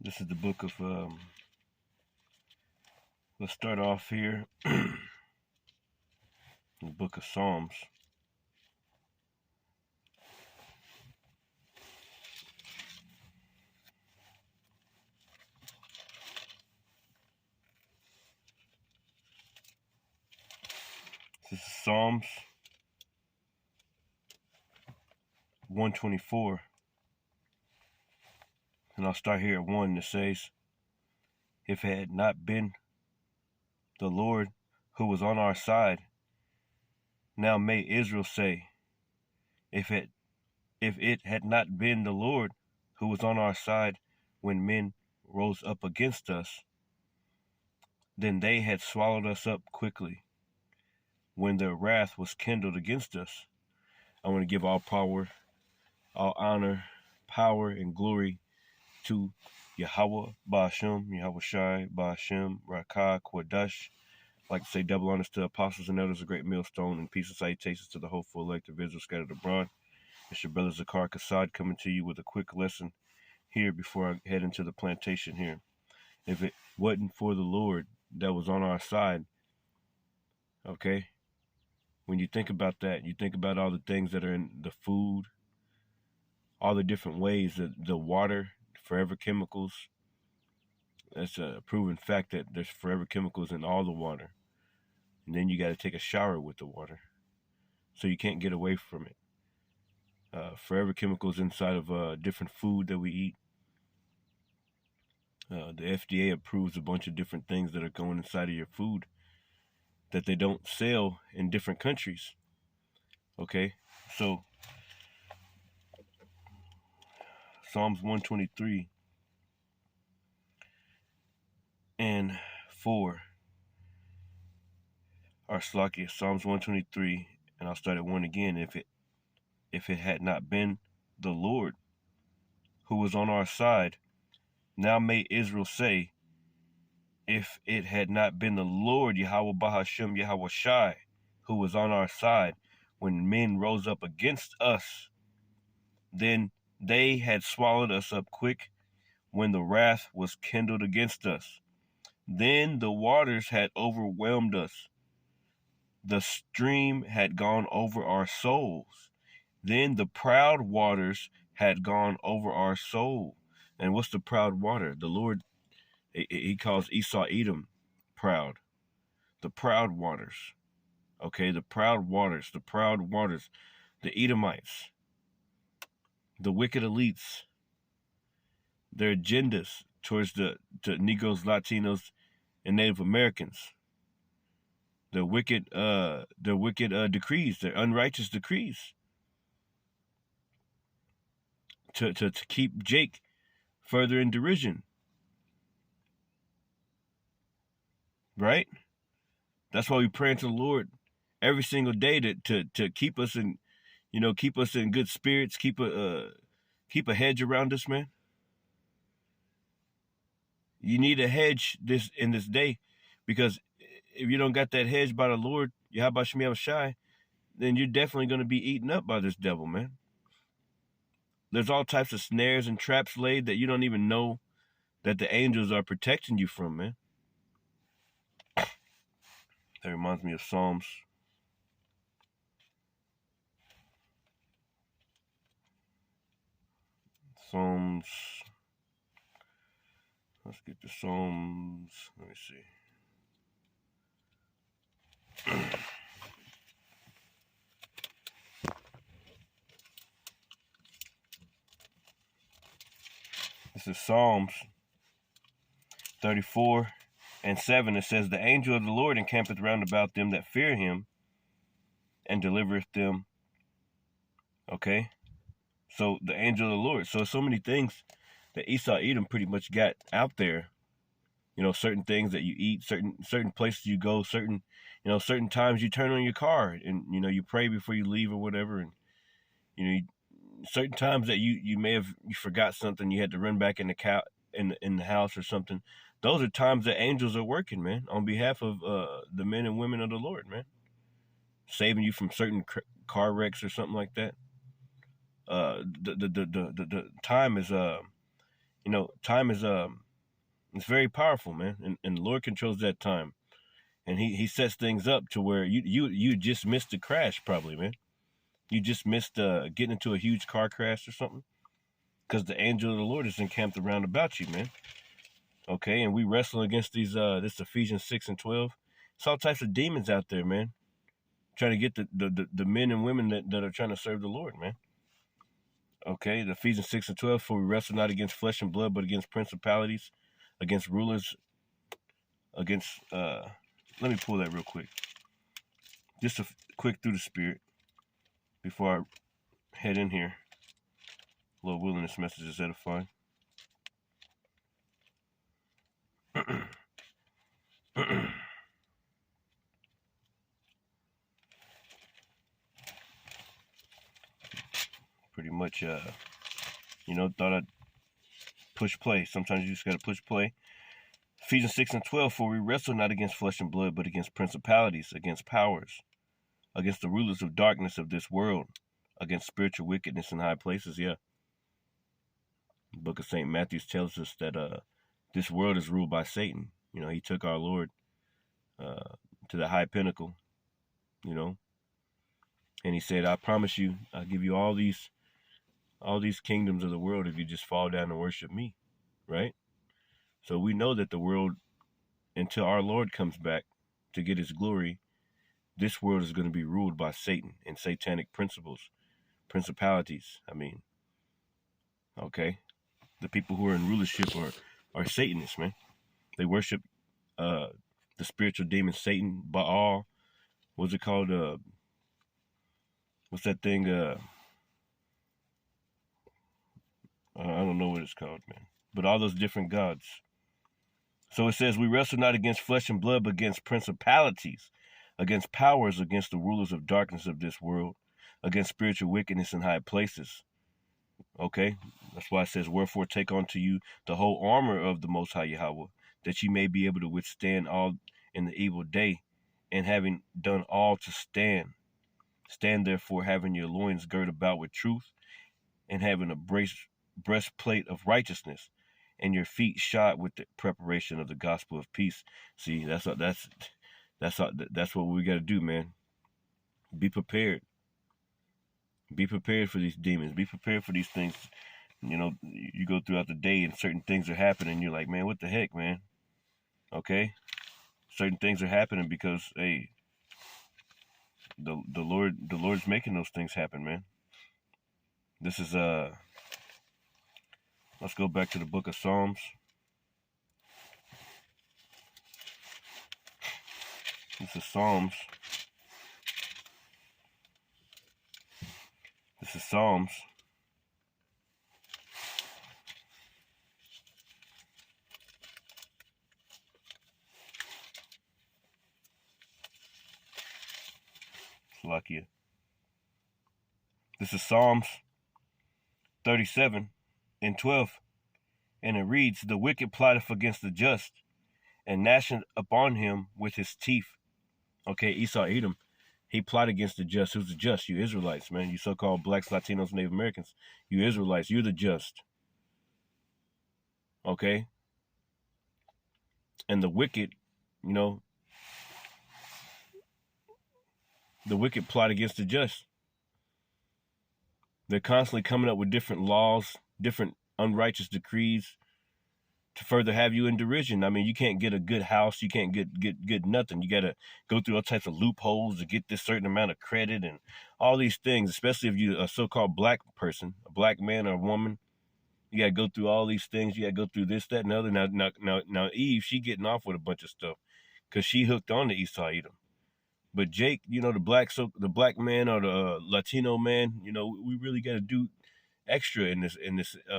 This is the book of, let's start off here, the book of Psalms. This is Psalms 124. And I'll start here at 1. It says, if it had not been the Lord who was on our side, now may Israel say, if it had not been the Lord who was on our side when men rose up against us, then they had swallowed us up quickly when their wrath was kindled against us. I want to give all power, all honor, power, and glory to Yahweh, Ba'ashem, Yahweh Shai, Ba'ashem, Rakah, Quadash. I'd like to say double honors to apostles and elders, a great millstone, and peace and salutations to the hopeful elect of Israel scattered abroad. It's your brother Zakar Kassad coming to you with a quick lesson here before I head into the plantation here. If it wasn't for the Lord that was on our side, okay, when you think about that, you think about all the things that are in the food, all the different ways that the water, forever chemicals. That's a proven fact that there's forever chemicals in all the water. And then you got to take a shower with the water. So you can't get away from it. Forever chemicals inside of different food that we eat. The FDA approves a bunch of different things that are going inside of your food that they don't sell in different countries. Okay, so Psalms 123 and 4 are Slakia. Psalms 123, and I'll start at 1 again. If it had not been the Lord who was on our side, now may Israel say, if it had not been the Lord, Yahweh Bahashem, Yahweh Shai, who was on our side when men rose up against us, then they had swallowed us up quick when the wrath was kindled against us. Then the waters had overwhelmed us. The stream had gone over our souls. Then the proud waters had gone over our soul. And what's the proud water? The Lord, he calls Esau Edom proud. The proud waters. Okay, the proud waters, the Edomites, the wicked elites, their agendas towards the Negroes, Latinos, and Native Americans. Their wicked decrees, their unrighteous decrees. To keep Jake further in derision. Right? That's why we pray to the Lord every single day to keep us in, keep us in good spirits, keep a hedge around us, man. You need a hedge in this day, because if you don't got that hedge by the Lord, Yahweh Shemi Shai, then you're definitely going to be eaten up by this devil, man. There's all types of snares and traps laid that you don't even know that the angels are protecting you from, man. That reminds me of Psalms. Let's get the Psalms. Let me see. This is Psalms 34 and 7. It says, the angel of the Lord encampeth round about them that fear him, and delivereth them. Okay? So the angel of the Lord. So many things that Esau Edom pretty much got out there. Certain things that you eat, certain places you go, certain times you turn on your car and, you pray before you leave or whatever. And, certain times that you may have, you forgot something, you had to run back in the house or something. Those are times that angels are working, man, on behalf of the men and women of the Lord, man. Saving you from certain car wrecks or something like that. The time is time is it's very powerful, man, and the Lord controls that time, and He sets things up to where you just missed a crash, probably, man. You just missed getting into a huge car crash or something, because the angel of the Lord is encamped around about you, man. Okay, and we wrestle against these this Ephesians 6:12. It's all types of demons out there, man, trying to get the men and women that are trying to serve the Lord, man. Okay, the Ephesians 6:12, for we wrestle not against flesh and blood, but against principalities, against rulers, against let me pull that real quick. Just a quick through the spirit before I head in here. Lord willing, this message is edifying. Pretty much, thought I'd push play. Sometimes you just gotta push play. Ephesians 6:12, for we wrestle not against flesh and blood, but against principalities, against powers, against the rulers of darkness of this world, against spiritual wickedness in high places. Yeah. The book of St. Matthew tells us that this world is ruled by Satan. He took our Lord to the high pinnacle, and he said, I promise you, I'll give you all these kingdoms of the world if you just fall down and worship me, right? So we know that the world, until our Lord comes back to get his glory, this world is going to be ruled by Satan and satanic principalities. Okay? The people who are in rulership are Satanists, man. They worship the spiritual demon Satan, Baal. What's it called? What's that thing? I don't know what it's called, man. But all those different gods. So it says, we wrestle not against flesh and blood, but against principalities, against powers, against the rulers of darkness of this world, against spiritual wickedness in high places. Okay? That's why it says, wherefore take unto you the whole armor of the Most High Yahweh, that you may be able to withstand all in the evil day, and having done all to stand. Stand therefore, having your loins girt about with truth, and having a breastplate of righteousness, and your feet shod with the preparation of the gospel of peace. See, that's what we got to do, man. Be prepared. Be prepared for these demons. Be prepared for these things. You go throughout the day and certain things are happening. You're like, man, what the heck, man? Okay, certain things are happening because, hey, the Lord's making those things happen, man. This is let's go back to the book of Psalms. This is Psalms. This is Psalms. Slovakia. This is Psalms 37:12. And it reads, the wicked plotteth against the just, and gnasheth upon him with his teeth. Okay, Esau, Edom, he plotted against the just. Who's the just? You Israelites, man. You so-called blacks, Latinos, Native Americans. You Israelites, you're the just. Okay? And the wicked, the wicked plot against the just. They're constantly coming up with different laws, different unrighteous decrees to further have you in derision. You can't get a good house. You can't get nothing. You got to go through all types of loopholes to get this certain amount of credit and all these things, especially if you're a so-called black person, a black man or a woman. You got to go through all these things. You got to go through this, that, and other. Now Eve, she getting off with a bunch of stuff because she hooked on to Esau, Edom. But Jake, the black man or the Latino man, we really got to do extra in this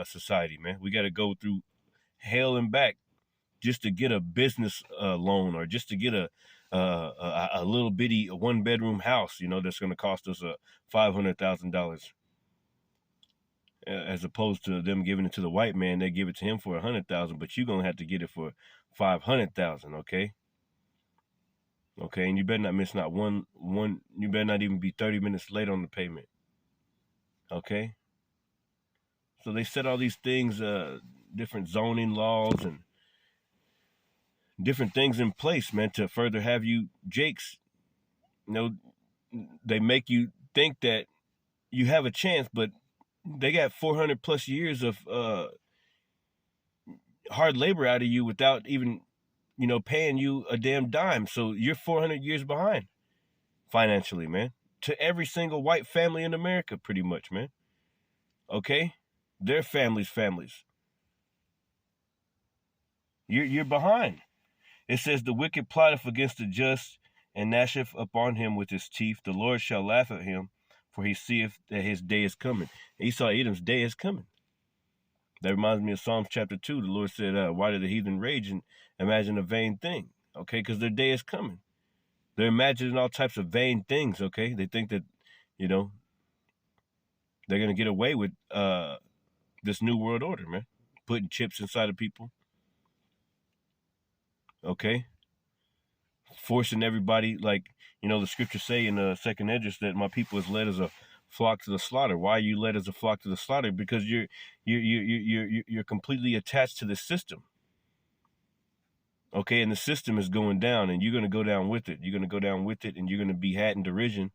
society, man. We got to go through hell and back just to get a business loan, or just to get a little bitty 1-bedroom house, that's going to cost us $500,000. As opposed to them giving it to the white man, they give it to him for $100,000, but you're gonna have to get it for $500,000. Okay, and you better not miss not one. You better not even be 30 minutes late on the payment. Okay. So they set all these things. different zoning laws and different things in place, man, to further have you Jakes, you know, they make you think that you have a chance, but they got 400 plus years of hard labor out of you without even, paying you a damn dime. So you're 400 years behind financially, man, to every single white family in America, pretty much, man. Okay? Their families. You're behind. It says, the wicked plotteth against the just, and gnasheth upon him with his teeth. The Lord shall laugh at him, for he seeth that his day is coming. Esau Edom's day is coming. That reminds me of Psalms chapter 2. The Lord said, why do the heathen rage and imagine a vain thing? Okay, because their day is coming. They're imagining all types of vain things, okay? They think that, they're going to get away with this new world order, man. Putting chips inside of people. Okay? Forcing everybody, like, the scriptures say in the second Esdras that my people is led as a flock to the slaughter. Why are you led as a flock to the slaughter? Because you're completely attached to the system. Okay, and the system is going down, and you're going to go down with it. You're going to go down with it, and you're going to be had in derision,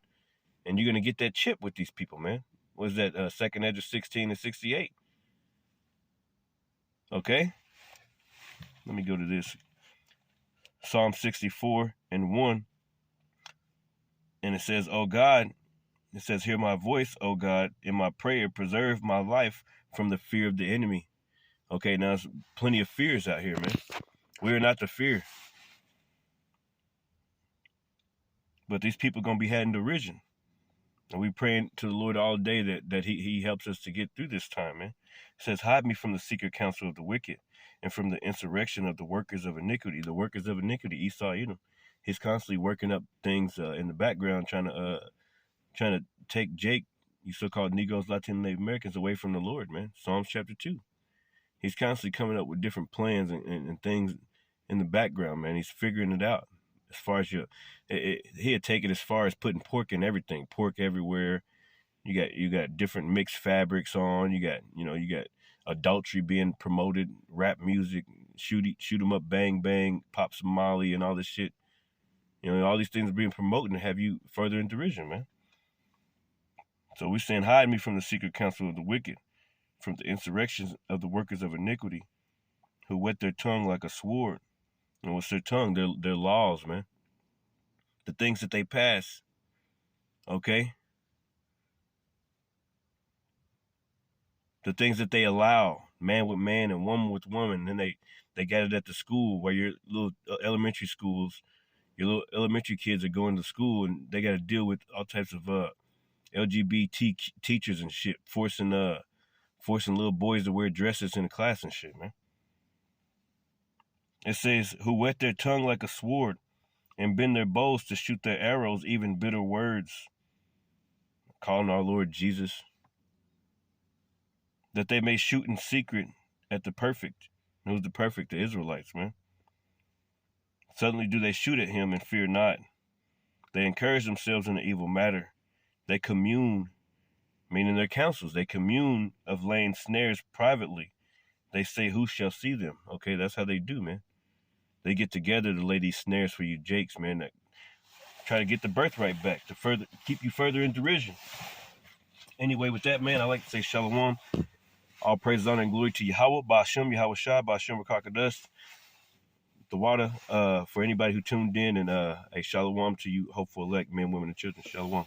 and you're going to get that chip with these people, man. What is that? Second Esdras 16 and 68. Okay? Let me go to this. Psalm 64 and 1. And it says, "Oh God," it says, "Hear my voice, oh God, in my prayer, preserve my life from the fear of the enemy." Okay, now there's plenty of fears out here, man. We are not the fear. But these people are going to be had in derision. And we praying to the Lord all day that he helps us to get through this time, man. It says, "Hide me from the secret counsel of the wicked and from the insurrection of the workers of iniquity." The workers of iniquity, Esau Edom. He's constantly working up things in the background, trying to take Jake, you so-called Negroes, Latino Native Americans, away from the Lord, man. Psalms chapter 2. He's constantly coming up with different plans and things in the background, man. He's figuring it out. As far as he'd take it as far as putting pork in everything, pork everywhere. You got different mixed fabrics on. You got adultery being promoted, rap music, shoot 'em up, bang bang, pop some Molly, and all this shit. All these things are being promoted and have you further in derision, man. So we're saying, hide me from the secret counsel of the wicked, from the insurrections of the workers of iniquity, who whet their tongue like a sword. And what's their tongue? Their laws, man. The things that they pass. Okay? The things that they allow, man with man and woman with woman. And they got it at the school where your little elementary schools, your little elementary kids are going to school and they got to deal with all types of LGBT teachers and shit, forcing little boys to wear dresses in the class and shit, man. It says, who whet their tongue like a sword and bend their bows to shoot their arrows, even bitter words, calling our Lord Jesus, that they may shoot in secret at the perfect. And who's the perfect? The Israelites, man. Suddenly do they shoot at him and fear not. They encourage themselves in the evil matter. They commune, meaning their councils. They commune of laying snares privately. They say, who shall see them? Okay, that's how they do, man. They get together to lay these snares for you Jakes, man, that try to get the birthright back, to further keep you further in derision. Anyway, with that, man, I like to say shalom. All praise, honor, and glory to Yahweh, Ba'ashem, Yahweh Shai, Ba'ashem, Rakakadas, the water, for anybody who tuned in, and a shalom to you, hopeful elect men, women, and children. Shalom.